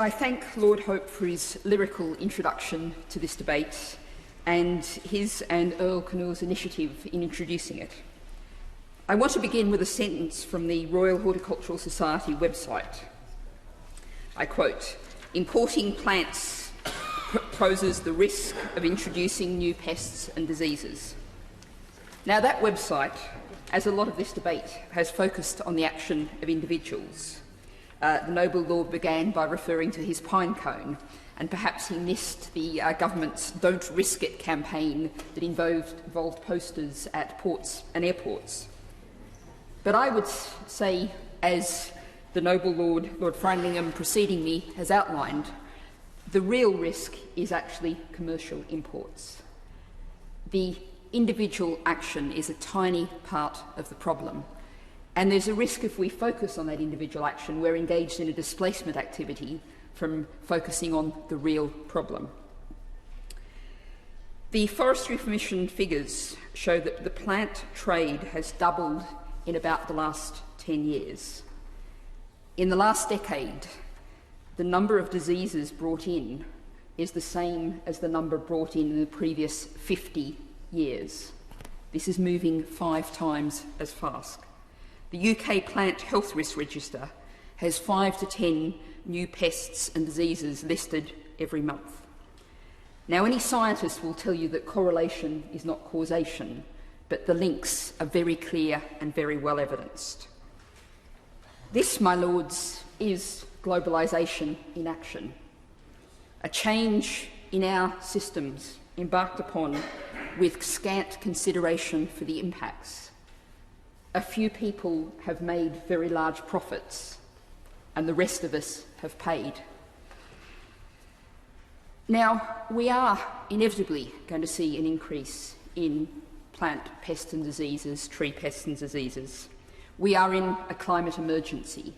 I thank Lord Hope for his lyrical introduction to this debate and his and Earl Knull's initiative in introducing it. I want to begin with a sentence from the Royal Horticultural Society website. I quote, "Importing plants poses the risk of introducing new pests and diseases." Now that website, as a lot of this debate, has focused on the action of individuals. The Noble Lord began by referring to his pine cone, and perhaps he missed the government's Don't Risk It campaign that involved posters at ports and airports. But I would say, as the Noble Lord, Lord Framlingham preceding me, has outlined, the real risk is actually commercial imports. The individual action is a tiny part of the problem. And there's a risk if we focus on that individual action, we're engaged in a displacement activity from focusing on the real problem. The Forestry Commission figures show that the plant trade has doubled in about the last 10 years. In the last decade, the number of diseases brought in is the same as the number brought in the previous 50 years. This is moving 5 times as fast. The UK Plant Health Risk Register has 5 to 10 new pests and diseases listed every month. Now, any scientist will tell you that correlation is not causation, but the links are very clear and very well evidenced. This, my lords, is globalisation in action, a change in our systems embarked upon with scant consideration for the impacts. A few people have made very large profits, and the rest of us have paid. Now, we are inevitably going to see an increase in plant pests and diseases, tree pests and diseases. We are in a climate emergency.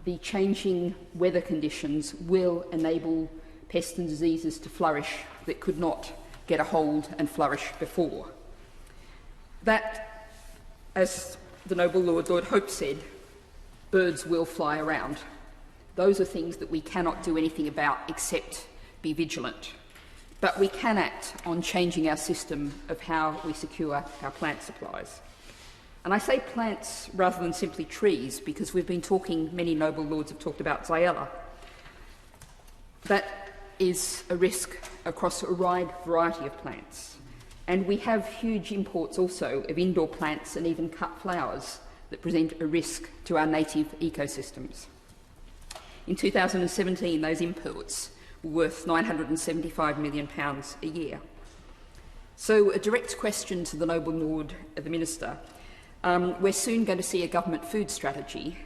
The changing weather conditions will enable pests and diseases to flourish that could not get a hold and flourish before. That, as the Noble Lord, Lord Hope said, birds will fly around. Those are things that we cannot do anything about except be vigilant. But we can act on changing our system of how we secure our plant supplies. And I say plants rather than simply trees because we've been talking, many noble lords have talked about Xylella. That is a risk across a wide variety of plants. And we have huge imports also of indoor plants and even cut flowers that present a risk to our native ecosystems. In 2017, those imports were worth £975 million a year. So a direct question to the Noble Lord, the Minister. We're soon going to see a government food strategy.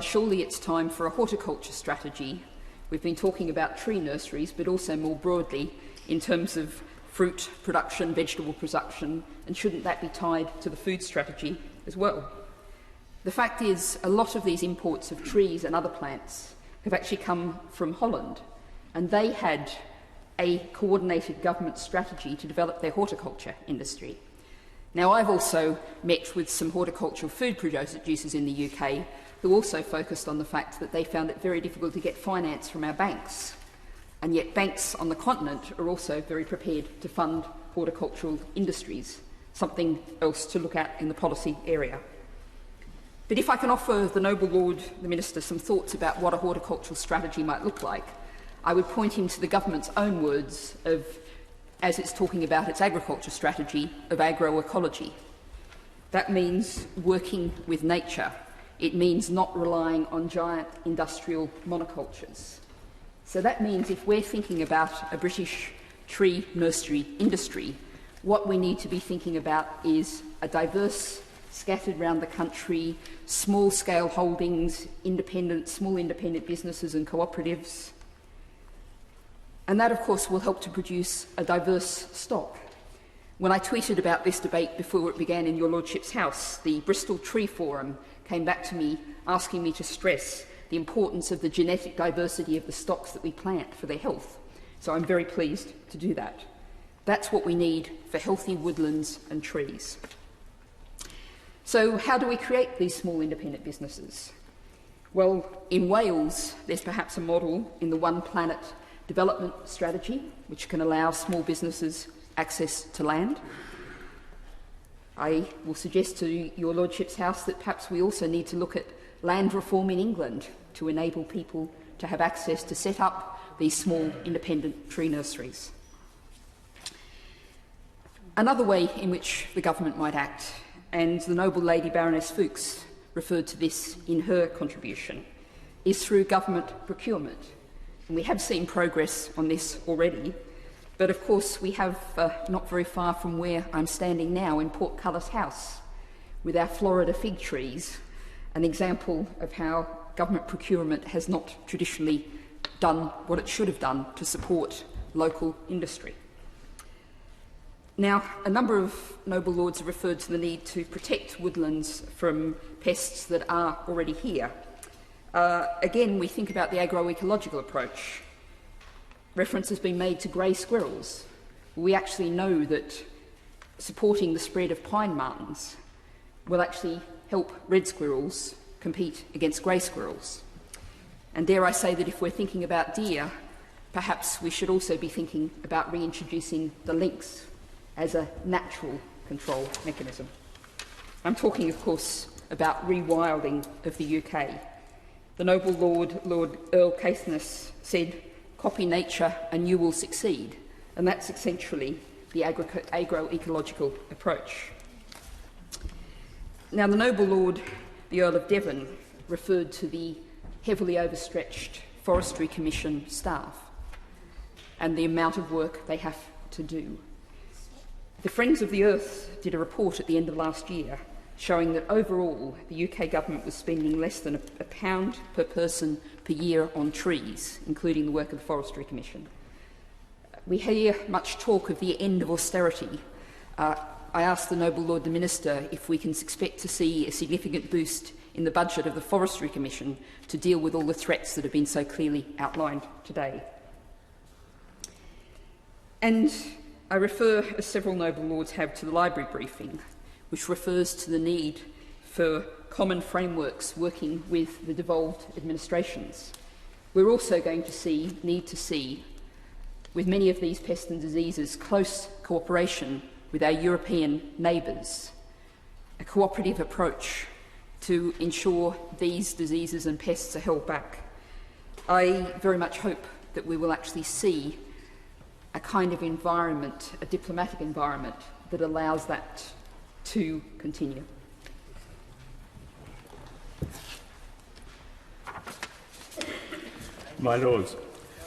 Surely it's time for a horticulture strategy. We've been talking about tree nurseries, but also more broadly in terms of fruit production, vegetable production, and shouldn't that be tied to the food strategy as well? The fact is, a lot of these imports of trees and other plants have actually come from Holland, and they had a coordinated government strategy to develop their horticulture industry. Now, I've also met with some horticultural food producers in the UK who also focused on the fact that they found it very difficult to get finance from our banks. And yet banks on the continent are also very prepared to fund horticultural industries, something else to look at in the policy area. But if I can offer the Noble Lord, the Minister, some thoughts about what a horticultural strategy might look like, I would point him to the government's own words of, as it's talking about its agriculture strategy, of agroecology. That means working with nature. It means not relying on giant industrial monocultures. So that means if we're thinking about a British tree nursery industry, what we need to be thinking about is a diverse, scattered around the country, small-scale holdings, small independent businesses and cooperatives. And that, of course, will help to produce a diverse stock. When I tweeted about this debate before it began in your Lordship's house, the Bristol Tree Forum came back to me asking me to stress the importance of the genetic diversity of the stocks that we plant for their health. So I'm very pleased to do that. That's what we need for healthy woodlands and trees. So how do we create these small independent businesses? Well, in Wales, there's perhaps a model in the One Planet development strategy, which can allow small businesses access to land. I will suggest to your Lordship's House that perhaps we also need to look at land reform in England to enable people to have access to set up these small independent tree nurseries. Another way in which the government might act, and the noble Lady Baroness Fuchs referred to this in her contribution, is through government procurement. And we have seen progress on this already, but of course we have, not very far from where I'm standing now in Portcullis House, with our Florida fig trees, an example of how government procurement has not traditionally done what it should have done to support local industry. Now, a number of noble lords have referred to the need to protect woodlands from pests that are already here. Again, we think about the agroecological approach. Reference has been made to grey squirrels. We actually know that supporting the spread of pine martens will actually help red squirrels compete against grey squirrels. And dare I say that if we're thinking about deer, perhaps we should also be thinking about reintroducing the lynx as a natural control mechanism. I'm talking, of course, about rewilding of the UK. The noble Lord Earl Caithness said, "Copy nature and you will succeed," and that's essentially the agroecological approach. Now, the noble Lord, the Earl of Devon, referred to the heavily overstretched Forestry Commission staff and the amount of work they have to do. The Friends of the Earth did a report at the end of last year showing that overall the UK government was spending less than a pound per person per year on trees, including the work of the Forestry Commission. We hear much talk of the end of austerity. I asked the noble Lord the Minister if we can expect to see a significant boost in the budget of the Forestry Commission to deal with all the threats that have been so clearly outlined today. And I refer, as several noble lords have, to the library briefing, which refers to the need for common frameworks working with the devolved administrations. We're also going to need to see, with many of these pests and diseases, close cooperation with our European neighbours, a cooperative approach to ensure these diseases and pests are held back. I very much hope that we will actually see a kind of environment, a diplomatic environment, that allows that to continue. My Lords,